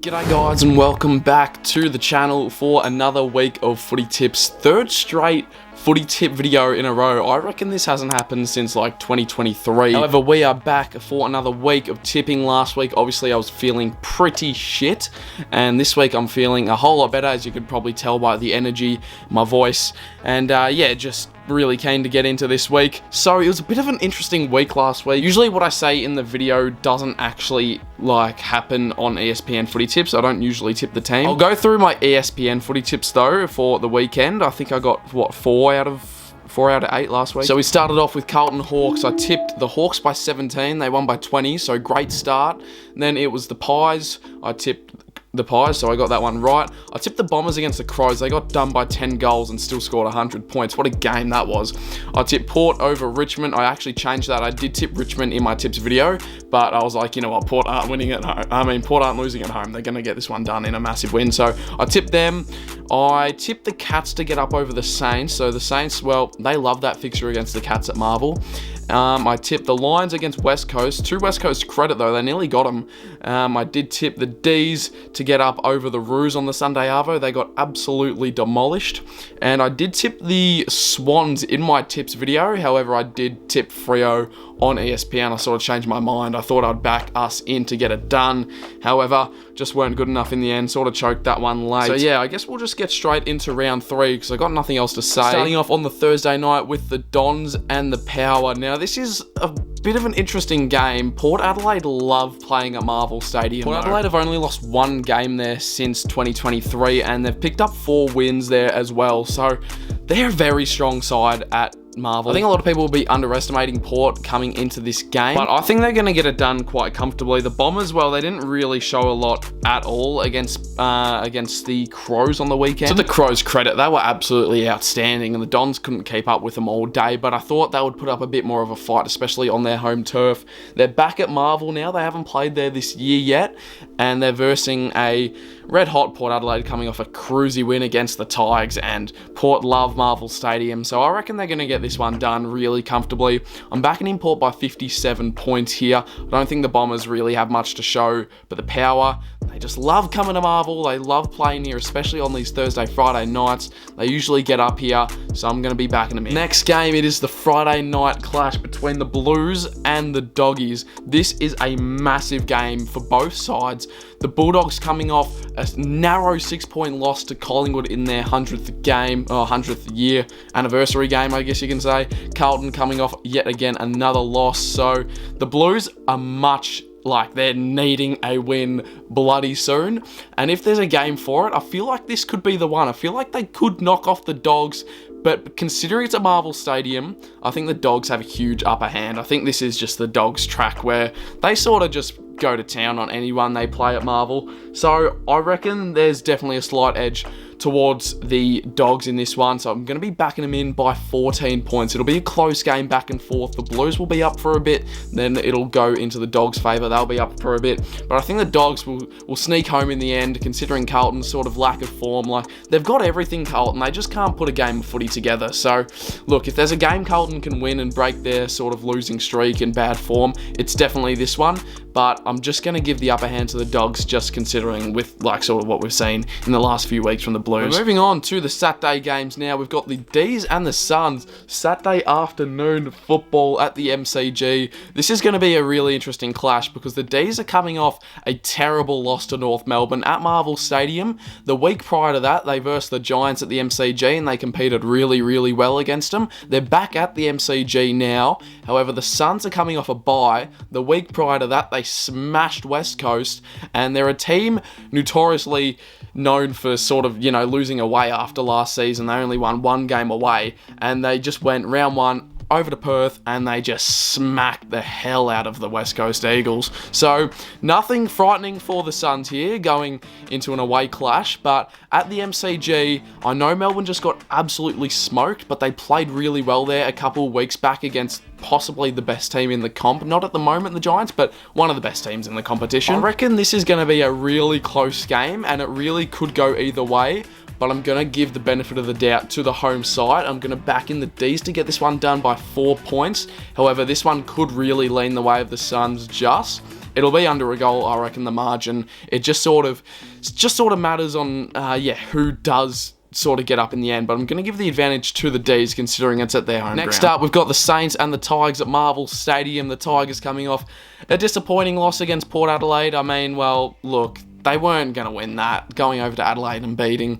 G'day guys and welcome back to the channel for another week of footy tips. Third straight footy tip video in a row. I reckon this hasn't happened since like 2023. However, we are back for another week of tipping. Last week, obviously, I was feeling pretty shit. And this week, I'm feeling a whole lot better, as you could probably tell by the energy, my voice. And yeah, just really keen to get into this week. So it was a bit of an interesting week last week. Usually what I say in the video doesn't actually like happen on ESPN footy tips. I don't usually tip the team. I'll go through my ESPN footy tips though for the weekend. I think I got what, 4 out of 8 last week. So we started off with Carlton Hawks. I tipped the Hawks by 17. They won by 20, so great start. And then it was the Pies. I tipped the Pies, so I got that one right. I tipped the Bombers against the Crows. They got done by 10 goals and still scored 100 points. What a game that was. I tipped Port over Richmond. I actually changed that. I did tip Richmond in my tips video, but I was like, you know what, Port aren't winning at home. Port aren't losing at home. They're going to get this one done in a massive win. So I tipped them. I tipped the Cats to get up over the Saints. So the Saints, well, they love that fixture against the Cats at Marvel. I tipped the Lions against West Coast. To West Coast credit though, they nearly got them. I did tip the D's to get up over the Roos on the Sunday Arvo. They got absolutely demolished. And I did tip the Swans in my tips video. However, I did tip Freo on ESPN. I sort of changed my mind. I thought I'd back us in to get it done. However, just weren't good enough in the end. Sort of choked that one late. So yeah, I guess we'll just get straight into round 3 because I got nothing else to say. Starting off on the Thursday night with the Dons and the Power. Now, this is a bit of an interesting game. Port Adelaide love playing at Marvel Stadium. Port Adelaide have only lost 1 game there since 2023 and they've picked up 4 wins there as well. So they're a very strong side at Marvel. I think a lot of people will be underestimating Port coming into this game, but I think they're going to get it done quite comfortably. The Bombers, well, they didn't really show a lot at all against the Crows on the weekend. To the Crows' credit, they were absolutely outstanding, and the Dons couldn't keep up with them all day, but I thought they would put up a bit more of a fight, especially on their home turf. They're back at Marvel now. They haven't played there this year yet, and they're versing a red-hot Port Adelaide coming off a cruisy win against the Tigers, and Port love Marvel Stadium, so I reckon they're going to get this one done really comfortably. I'm backing in Port by 57 points here. I don't think the Bombers really have much to show, but the Power, they just love coming to Marvel. They love playing here, especially on these Thursday, Friday nights. They usually get up here, so I'm going to be backing them in. Next game, it is the Friday night clash between the Blues and the Doggies. This is a massive game for both sides. The Bulldogs coming off a narrow 6-point loss to Collingwood in their 100th game, or 100th year anniversary game, I guess you can say. Carlton coming off yet again another loss. So the Blues are much like they're needing a win bloody soon. And if there's a game for it, I feel like this could be the one. I feel like they could knock off the Dogs. But considering it's a Marvel Stadium, I think the Dogs have a huge upper hand. I think this is just the Dogs' track where they sort of just go to town on anyone they play at Marvel. So I reckon there's definitely a slight edge towards the Dogs in this one. So I'm going to be backing them in by 14 points. It'll be a close game back and forth. The Blues will be up for a bit. Then it'll go into the Dogs' favour. They'll be up for a bit. But I think the Dogs will sneak home in the end, considering Carlton's sort of lack of form. Like, they've got everything, Carlton. They just can't put a game of footy together. So, look, if there's a game Carlton can win and break their sort of losing streak and bad form, it's definitely this one. But I'm just going to give the upper hand to the Dogs, just considering with like sort of what we've seen in the last few weeks from the Blues. We're moving on to the Saturday games now. We've got the D's and the Suns. Saturday afternoon football at the MCG. This is going to be a really interesting clash because the D's are coming off a terrible loss to North Melbourne at Marvel Stadium. The week prior to that, they versed the Giants at the MCG and they competed really, really well against them. They're back at the MCG now. However, the Suns are coming off a bye. The week prior to that, they smashed West Coast, and they're a team notoriously known for sort of, you know, losing away after last season. They only won 1 game away, and they just went round 1 over to Perth and they just smacked the hell out of the West Coast Eagles. So nothing frightening for the Suns here going into an away clash, but at the MCG, I know Melbourne just got absolutely smoked, but they played really well there a couple of weeks back against possibly the best team in the comp. Not at the moment, the Giants, but one of the best teams in the competition. I reckon this is going to be a really close game and it really could go either way. But I'm going to give the benefit of the doubt to the home side. I'm going to back in the D's to get this one done by 4 points. However, this one could really lean the way of the Suns just. it'll be under a goal, I reckon, the margin. It just sort of matters on, who does sort of get up in the end, but I'm going to give the advantage to the D's considering it's at their home Next ground. Up, we've got the Saints and the Tigers at Marvel Stadium. The Tigers coming off a disappointing loss against Port Adelaide. I mean, well, look, they weren't going to win that, going over to Adelaide and beating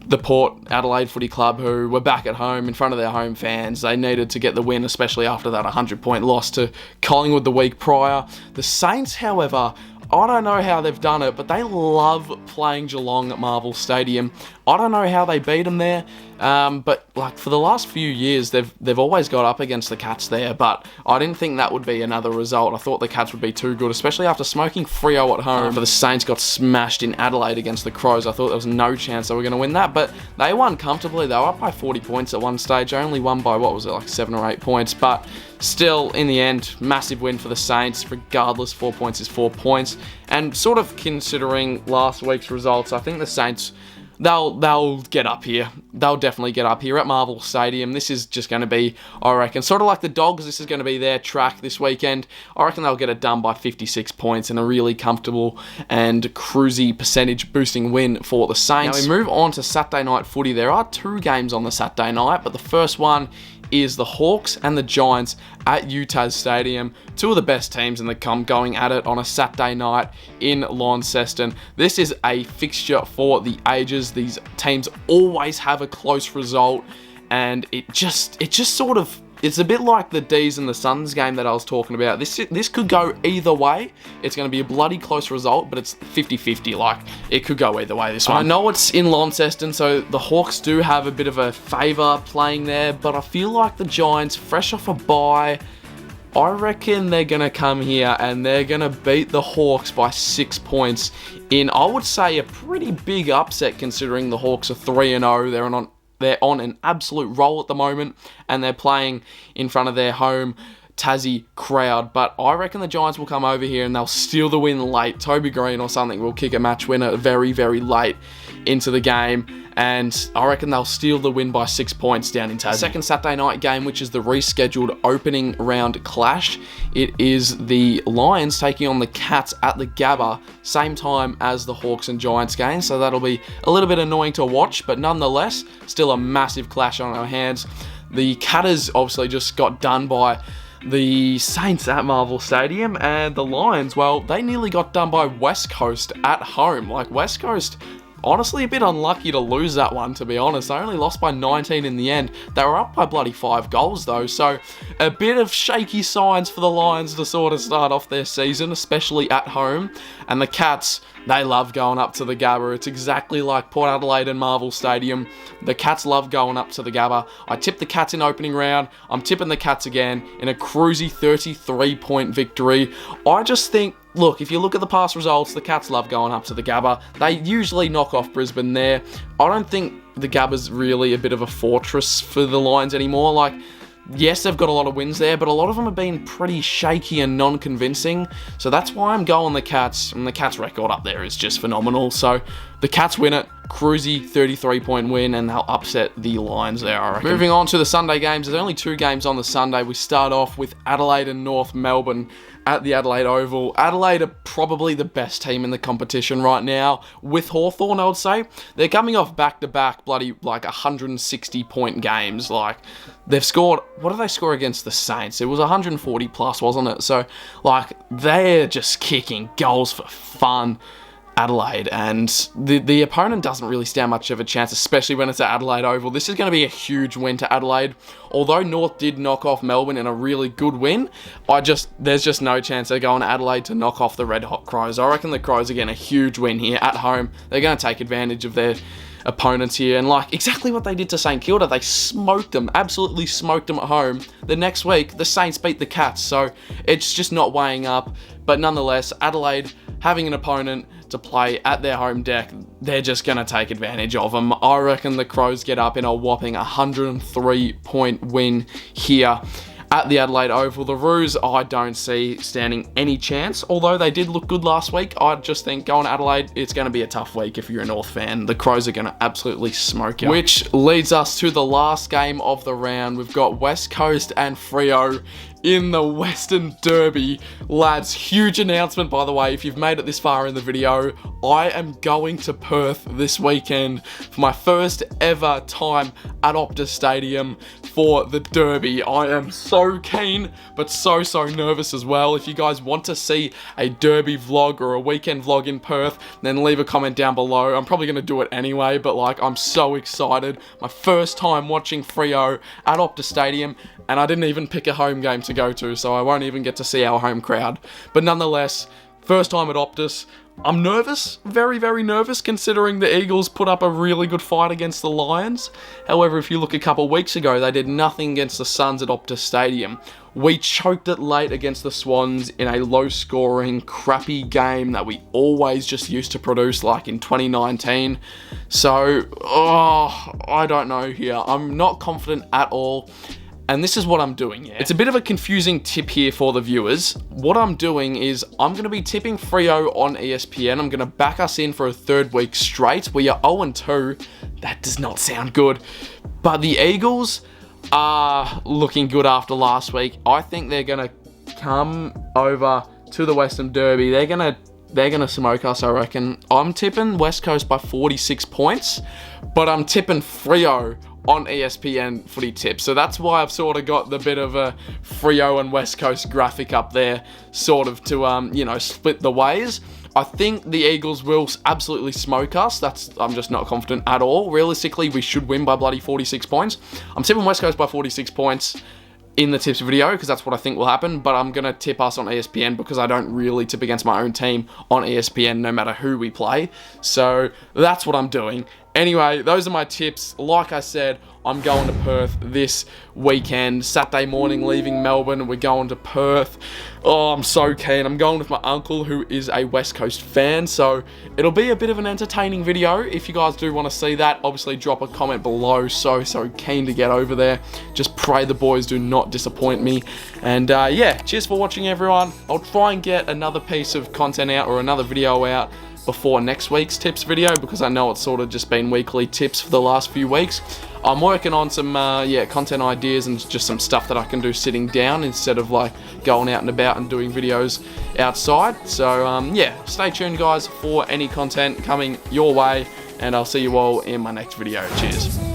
the Port Adelaide Footy Club, who were back at home in front of their home fans. They needed to get the win, especially after that 100-point loss to Collingwood the week prior. The Saints, however, I don't know how they've done it, but they love playing Geelong at Marvel Stadium. I don't know how they beat them there, but like for the last few years, they've always got up against the Cats there, but I didn't think that would be another result. I thought the Cats would be too good, especially after smoking Freo at home. But the Saints got smashed in Adelaide against the Crows. I thought there was no chance they were going to win that, but they won comfortably. They were up by 40 points at one stage. They only won by, what was it, like 7 or 8 points, but still, in the end, massive win for the Saints. Regardless, 4 points is 4 points. And sort of considering last week's results, I think the Saints, they'll get up here. They'll definitely get up here at Marvel Stadium. This is just going to be, I reckon, sort of like the Dogs. This is going to be their track this weekend. I reckon they'll get it done by 56 points and a really comfortable and cruisy percentage boosting win for the Saints. Now we move on to Saturday night footy. There are 2 games on the Saturday night, but the first one is the Hawks and the Giants at UTAS Stadium. 2 of the best teams in the comp going at it on a Saturday night in Launceston. This is a fixture for the ages. These teams always have a close result, and it just sort of, it's a bit like the D's and the Suns game that I was talking about. This could go either way. It's going to be a bloody close result, but it's 50-50. Like, it could go either way, this one. I know it's in Launceston, so the Hawks do have a bit of a favour playing there, but I feel like the Giants, fresh off a bye, I reckon they're going to come here and they're going to beat the Hawks by 6 points in, I would say, a pretty big upset considering the Hawks are 3-0. They're on an absolute roll at the moment, and they're playing in front of their home Tassie crowd. But I reckon the Giants will come over here and they'll steal the win late. Toby Green or something will kick a match winner very, very late into the game, and I reckon they'll steal the win by 6 points down in Tassie. Second Saturday night game, which is the rescheduled opening round clash. It is the Lions taking on the Cats at the Gabba, same time as the Hawks and Giants game, so that'll be a little bit annoying to watch, but nonetheless, still a massive clash on our hands. The Catters obviously just got done by the Saints at Marvel Stadium, and the Lions, well, they nearly got done by West Coast at home. Like, West Coast, honestly, a bit unlucky to lose that one, to be honest. They only lost by 19 in the end. They were up by bloody 5 goals, though, so a bit of shaky signs for the Lions to sort of start off their season, especially at home. And the Cats, they love going up to the Gabba. It's exactly like Port Adelaide and Marvel Stadium. The Cats love going up to the Gabba. I tipped the Cats in opening round. I'm tipping the Cats again in a cruisy 33-point victory. I just think, look, if you look at the past results, the Cats love going up to the Gabba. They usually knock off Brisbane there. I don't think the Gabba's really a bit of a fortress for the Lions anymore. Like, yes, they've got a lot of wins there, but a lot of them have been pretty shaky and non-convincing. So that's why I'm going the Cats, and the Cats' record up there is just phenomenal. So the Cats win it, cruisy 33-point win, and they'll upset the Lions there, I reckon. Moving on to the Sunday games, there's only 2 games on the Sunday. We start off with Adelaide and North Melbourne at the Adelaide Oval. Adelaide are probably the best team in the competition right now, with Hawthorn, I would say. They're coming off back-to-back bloody, like, 160-point games. Like, they've scored, what did they score against the Saints? It was 140 plus, wasn't it? So, like, they're just kicking goals for fun, Adelaide, and the opponent doesn't really stand much of a chance, especially when it's at Adelaide Oval. This is going to be a huge win to Adelaide. Although North did knock off Melbourne in a really good win, there's just no chance they're going to Adelaide to knock off the Red Hot Crows. I reckon the Crows are getting a huge win here at home. They're going to take advantage of their opponents here, and like exactly what they did to St Kilda, they smoked them, absolutely smoked them at home. The next week, the Saints beat the Cats, so it's just not weighing up. But nonetheless, Adelaide having an opponent to play at their home deck, they're just going to take advantage of them. I reckon the Crows get up in a whopping 103-point win here at the Adelaide Oval. The Roos, I don't see standing any chance, although they did look good last week. I just think going to Adelaide, it's going to be a tough week if you're a North fan. The Crows are going to absolutely smoke you. Which leads us to the last game of the round. We've got West Coast and Freo in the Western Derby. Lads, huge announcement, by the way, if you've made it this far in the video. I am going to Perth this weekend for my first ever time at Optus Stadium for the Derby. I am so keen, but so nervous as well. If you guys want to see a Derby vlog or a weekend vlog in Perth, then leave a comment down below. I'm probably going to do it anyway, but like, I'm so excited. My first time watching Freo at Optus Stadium, and I didn't even pick a home game to go to, so I won't even get to see our home crowd. But nonetheless, first time at Optus. I'm nervous, very nervous, considering the Eagles put up a really good fight against the Lions. However, if you look a couple weeks ago, they did nothing against the Suns at Optus Stadium. We choked it late against the Swans in a low-scoring, crappy game that we always just used to produce, like in 2019. So, I don't know here. I'm not confident at all. And this is what I'm doing, yeah. It's a bit of a confusing tip here for the viewers. What I'm doing is I'm going to be tipping Freo on ESPN. I'm going to back us in for a third week straight. We are 0-2. That does not sound good. But the Eagles are looking good after last week. I think they're going to come over to the Western Derby. They're going to smoke us, I reckon. I'm tipping West Coast by 46 points, but I'm tipping Freo on ESPN footy tips. So that's why I've sort of got the bit of a Freo and West Coast graphic up there, sort of to, you know, split the ways. I think the Eagles will absolutely smoke us. I'm just not confident at all. Realistically, we should win by bloody 46 points. I'm tipping West Coast by 46 points in the tips video, because that's what I think will happen, but I'm going to tip us on ESPN because I don't really tip against my own team on ESPN no matter who we play. So that's what I'm doing. Anyway, those are my tips. Like I said, I'm going to Perth this weekend. Saturday morning, leaving Melbourne, we're going to Perth. Oh, I'm so keen. I'm going with my uncle, who is a West Coast fan, so it'll be a bit of an entertaining video. If you guys do want to see that, obviously drop a comment below. So keen to get over there. Just pray the boys do not disappoint me. And yeah, cheers for watching, everyone. I'll try and get another piece of content out, or another video out, before next week's tips video, because I know it's sort of just been weekly tips for the last few weeks. I'm working on some content ideas and just some stuff that I can do sitting down instead of like going out and about and doing videos outside. So yeah, stay tuned guys for any content coming your way, and I'll see you all in my next video. Cheers.